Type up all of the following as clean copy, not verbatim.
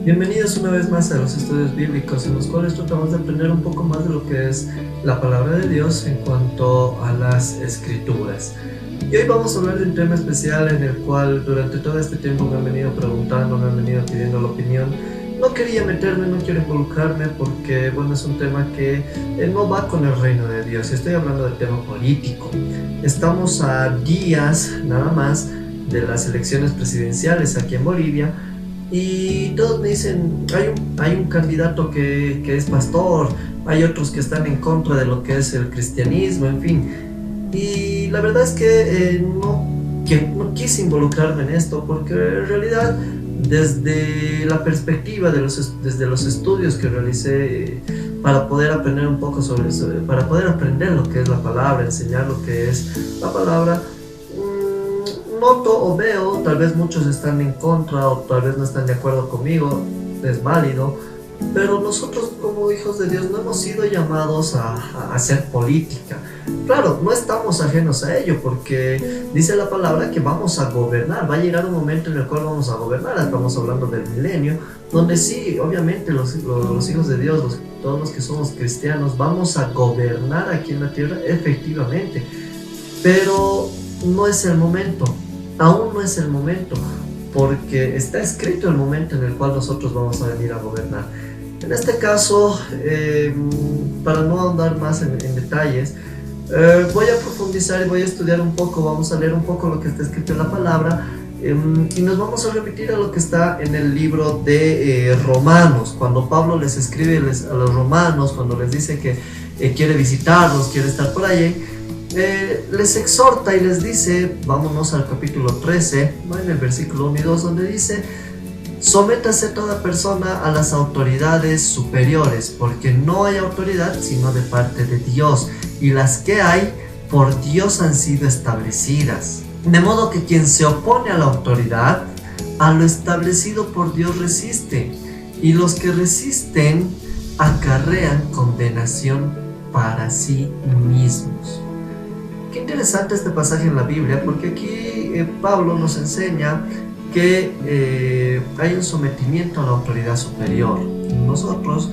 Bienvenidos una vez más a los estudios bíblicos en los cuales tratamos de aprender un poco más de lo que es la palabra de Dios en cuanto a las escrituras. Y hoy vamos a hablar de un tema especial en el cual durante todo este tiempo me han venido preguntando, me han venido pidiendo la opinión. No quería meterme, no quiero involucrarme porque bueno, es un tema que no va con el reino de Dios. Estoy hablando del tema político. Estamos a días nada más de las elecciones presidenciales aquí en Bolivia. Y todos me dicen, hay un candidato que es pastor, hay otros que están en contra de lo que es el cristianismo, en fin. Y la verdad es que no quise involucrarme en esto porque en realidad desde la perspectiva desde los estudios que realicé para poder aprender un poco sobre eso, para poder aprender lo que es la palabra, enseñar lo que es la palabra, noto o veo, tal vez muchos están en contra o tal vez no están de acuerdo conmigo, es válido, pero nosotros como hijos de Dios no hemos sido llamados a hacer política. Claro, no estamos ajenos a ello porque dice la palabra que vamos a gobernar, va a llegar un momento en el cual vamos a gobernar, estamos hablando del milenio, donde sí, obviamente los hijos de Dios, todos los que somos cristianos, vamos a gobernar aquí en la tierra, efectivamente, pero no es el momento. Aún no es el momento, porque está escrito el momento en el cual nosotros vamos a venir a gobernar. En este caso, para no ahondar más en detalles, voy a profundizar y voy a estudiar un poco, vamos a leer un poco lo que está escrito en la palabra, y nos vamos a remitir a lo que está en el libro de Romanos, cuando Pablo les escribe a los romanos, cuando les dice que quiere visitarlos, quiere estar por allí. Les exhorta y les dice, vámonos al capítulo 13, ¿no? En el versículo 1 y 2, donde dice: sométase toda persona a las autoridades superiores, porque no hay autoridad sino de parte de Dios, y las que hay por Dios han sido establecidas. De modo que quien se opone a la autoridad, a lo establecido por Dios resiste, y los que resisten acarrean condenación para sí mismos. Qué interesante este pasaje en la Biblia, porque aquí Pablo nos enseña que hay un sometimiento a la autoridad superior. Nosotros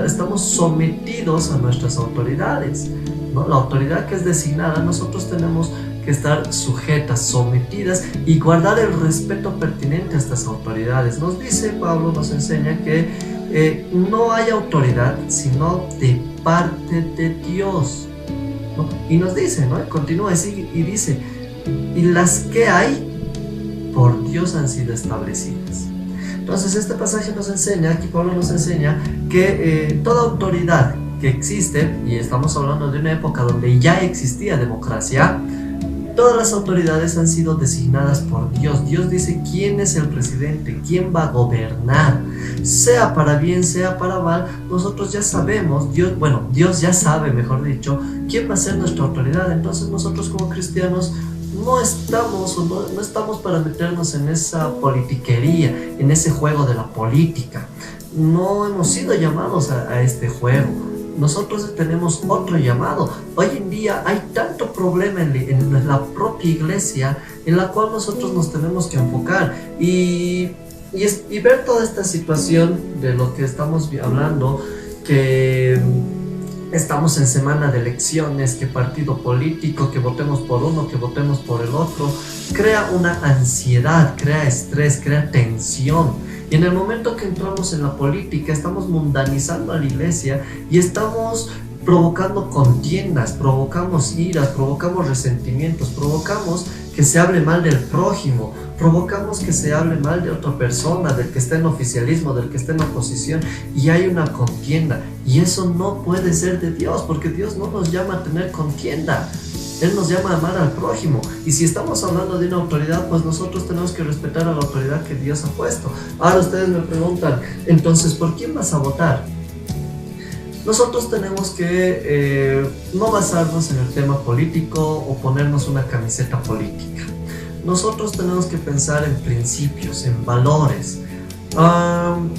estamos sometidos a nuestras autoridades, ¿no? La autoridad que es designada, nosotros tenemos que estar sujetas, sometidas y guardar el respeto pertinente a estas autoridades. Nos dice Pablo, nos enseña que no hay autoridad sino de parte de Dios. Y nos dice, ¿no? Continúa así y dice: y las que hay por Dios han sido establecidas. Entonces este pasaje nos enseña, aquí Pablo nos enseña que toda autoridad que existe, y estamos hablando de una época donde ya existía democracia, todas las autoridades han sido designadas por Dios. Dios dice quién es el presidente, quién va a gobernar, sea para bien, sea para mal. Nosotros ya sabemos, Dios ya sabe, mejor dicho, quién va a ser nuestra autoridad. Entonces nosotros como cristianos no estamos para meternos en esa politiquería, en ese juego de la política. No hemos sido llamados a este juego. Nosotros tenemos otro llamado. Hoy en día hay tanto problema en la propia iglesia en la cual nosotros nos tenemos que enfocar y ver toda esta situación de lo que estamos hablando, que estamos en semana de elecciones, que partido político, que votemos por uno, que votemos por el otro, crea una ansiedad, crea estrés, crea tensión. Y en el momento que entramos en la política, estamos mundanizando a la iglesia y estamos provocando contiendas, provocamos iras, provocamos resentimientos, provocamos que se hable mal del prójimo, provocamos que se hable mal de otra persona, del que está en oficialismo, del que está en oposición, y hay una contienda. Y eso no puede ser de Dios, porque Dios no nos llama a tener contienda. Él nos llama a amar al prójimo. Y si estamos hablando de una autoridad, pues nosotros tenemos que respetar a la autoridad que Dios ha puesto. Ahora ustedes me preguntan, entonces, ¿por quién vas a votar? Nosotros tenemos que no basarnos en el tema político o ponernos una camiseta política. Nosotros tenemos que pensar en principios, en valores.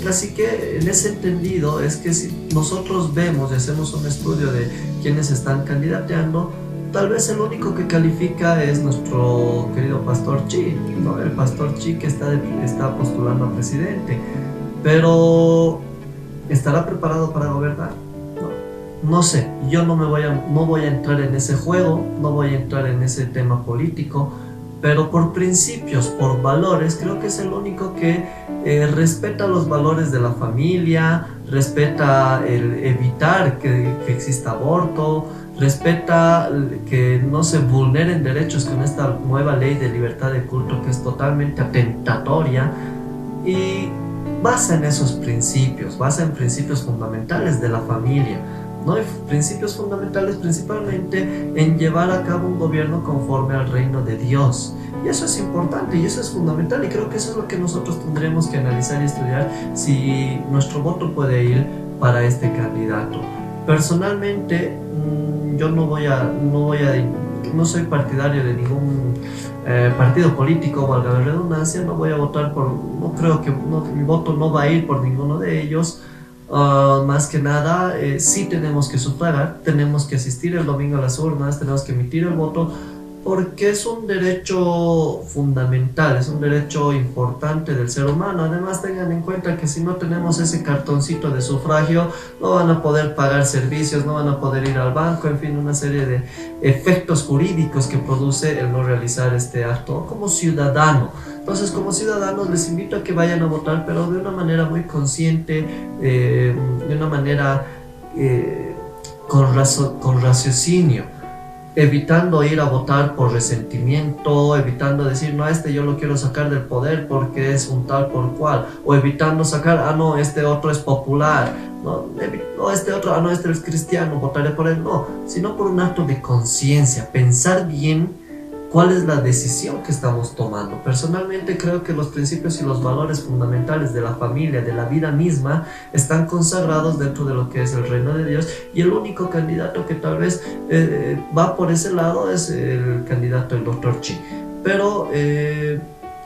Así que en ese entendido es que si nosotros vemos y hacemos un estudio de quienes están candidateando, tal vez el único que califica es nuestro querido Pastor Chi, ¿no? El Pastor Chi que está postulando a presidente. pero ¿estará preparado para gobernar? No sé, yo no voy a entrar en ese juego, no voy a entrar en ese tema político, pero por principios, por valores, creo que es el único que respeta los valores de la familia, respeta el evitar que exista aborto, respeta que no se vulneren derechos con esta nueva ley de libertad de culto que es totalmente atentatoria, y basa en esos principios, basa en principios fundamentales de la familia, ¿no? Y principios fundamentales principalmente en llevar a cabo un gobierno conforme al reino de Dios. Y eso es importante y eso es fundamental, y creo que eso es lo que nosotros tendremos que analizar y estudiar si nuestro voto puede ir para este candidato. Personalmente, yo no soy partidario de ningún partido político, valga la redundancia. No voy a votar no creo que mi voto no va a ir por ninguno de ellos. Más que nada, sí tenemos que sufragar, tenemos que asistir el domingo a las urnas, tenemos que emitir el voto, porque es un derecho fundamental, es un derecho importante del ser humano. Además, tengan en cuenta que si no tenemos ese cartoncito de sufragio, no van a poder pagar servicios, no van a poder ir al banco, en fin, una serie de efectos jurídicos que produce el no realizar este acto como ciudadano. Entonces, como ciudadanos, les invito a que vayan a votar, pero de una manera muy consciente, de una manera con raciocinio, evitando ir a votar por resentimiento, evitando decir, no, yo lo quiero sacar del poder porque es un tal por cual, o evitando sacar, no, este otro es popular, no, este otro, no, este es cristiano, votaré por él, no, sino por un acto de conciencia, pensar bien cuál es la decisión que estamos tomando. Personalmente creo que los principios y los valores fundamentales de la familia, de la vida misma, están consagrados dentro de lo que es el reino de Dios, y el único candidato que tal vez va por ese lado es el candidato del Dr. Chi. Pero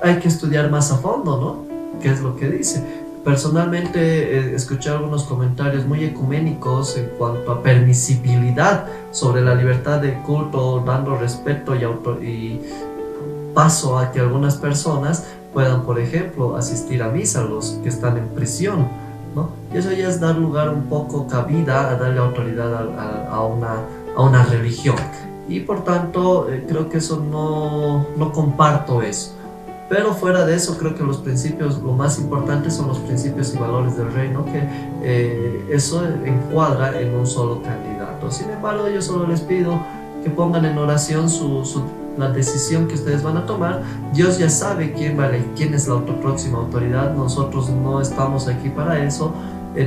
hay que estudiar más a fondo, ¿no? ¿Qué es lo que dice? Personalmente escuché algunos comentarios muy ecuménicos en cuanto a permisibilidad sobre la libertad de culto, dando respeto y paso a que algunas personas puedan, por ejemplo, asistir a misa, los que están en prisión, ¿no? Y eso ya es dar lugar un poco cabida a darle autoridad a una religión. Y por tanto, creo que eso no comparto eso. Pero fuera de eso, creo que los principios, lo más importante son los principios y valores del reino, que eso encuadra en un solo candidato. Sin embargo, yo solo les pido que pongan en oración la decisión que ustedes van a tomar. Dios ya sabe quién es la próxima autoridad. Nosotros no estamos aquí para eso.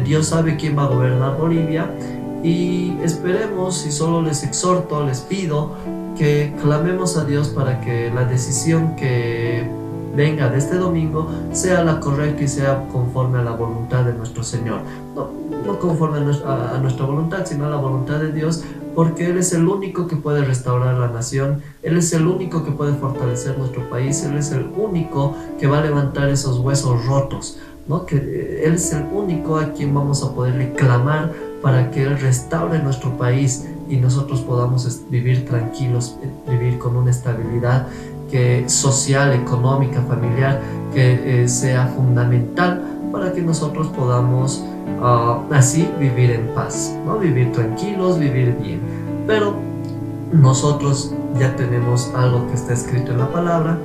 Dios sabe quién va a gobernar Bolivia, y esperemos, y solo les exhorto, les pido que clamemos a Dios para que la decisión que venga de este domingo sea la correcta y sea conforme a la voluntad de nuestro Señor. No conforme a nuestra voluntad, sino a la voluntad de Dios, porque Él es el único que puede restaurar la nación, Él es el único que puede fortalecer nuestro país, Él es el único que va a levantar esos huesos rotos, ¿no? Que Él es el único a quien vamos a poderle clamar para que Él restaure nuestro país y nosotros podamos vivir tranquilos, vivir con una estabilidad social, económica, familiar, que sea fundamental para que nosotros podamos así vivir en paz, ¿no? Vivir tranquilos, vivir bien. Pero nosotros ya tenemos algo que está escrito en la palabra.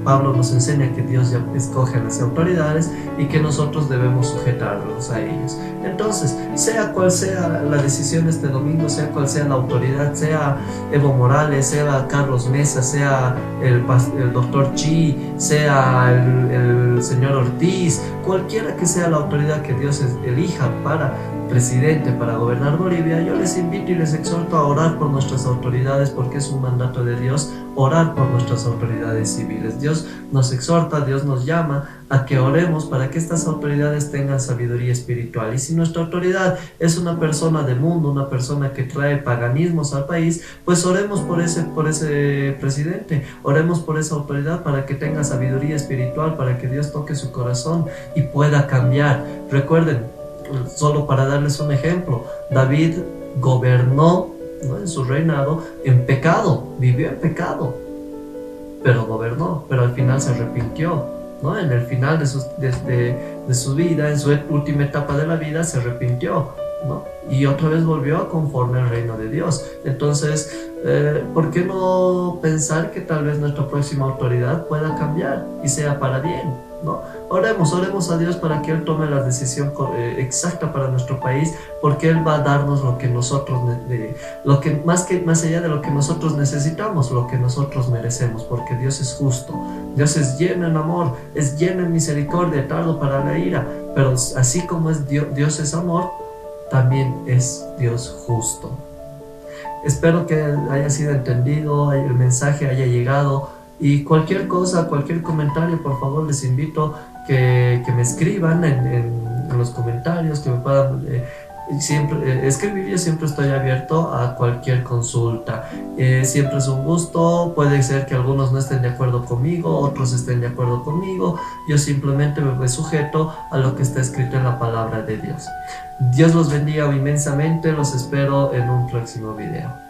Pablo nos enseña que Dios ya escoge a las autoridades y que nosotros debemos sujetarnos a ellos. Entonces, sea cual sea la decisión este domingo, sea cual sea la autoridad, sea Evo Morales, sea Carlos Mesa, sea el Dr. Chi, sea el señor Ortiz, cualquiera que sea la autoridad que Dios elija para presidente, para gobernar Bolivia, yo les invito y les exhorto a orar por nuestras autoridades, porque es un mandato de Dios orar por nuestras autoridades civiles. Dios nos exhorta, Dios nos llama a que oremos para que estas autoridades tengan sabiduría espiritual. Y si nuestra autoridad es una persona de mundo, una persona que trae paganismos al país, pues oremos por ese presidente, oremos por esa autoridad para que tenga sabiduría espiritual, para que Dios toque su corazón y pueda cambiar. Recuerden, solo para darles un ejemplo, David gobernó, ¿no?, en su reinado en pecado, vivió en pecado, pero gobernó, pero al final se arrepintió ¿no? En el final de su vida, en su última etapa de la vida, se arrepintió, ¿no? Y otra vez volvió a conforme al reino de Dios. Entonces, ¿por qué no pensar que tal vez nuestra próxima autoridad pueda cambiar y sea para bien, ¿no? Oremos a Dios para que Él tome la decisión exacta para nuestro país, porque Él va a darnos lo que nosotros, más allá de lo que nosotros necesitamos, lo que nosotros merecemos, porque Dios es justo, Dios es lleno en amor, es lleno en misericordia, tardo para la ira, pero así como es Dios es amor, también es Dios justo. Espero que haya sido entendido, el mensaje haya llegado, y cualquier cosa, cualquier comentario, por favor les invito que me escriban en los comentarios, que me puedan escribir. Yo siempre estoy abierto a cualquier consulta, siempre es un gusto. Puede ser que algunos no estén de acuerdo conmigo, otros estén de acuerdo conmigo. Yo simplemente me voy sujeto a lo que está escrito en la palabra de Dios. Dios los bendiga inmensamente, los espero en un próximo video.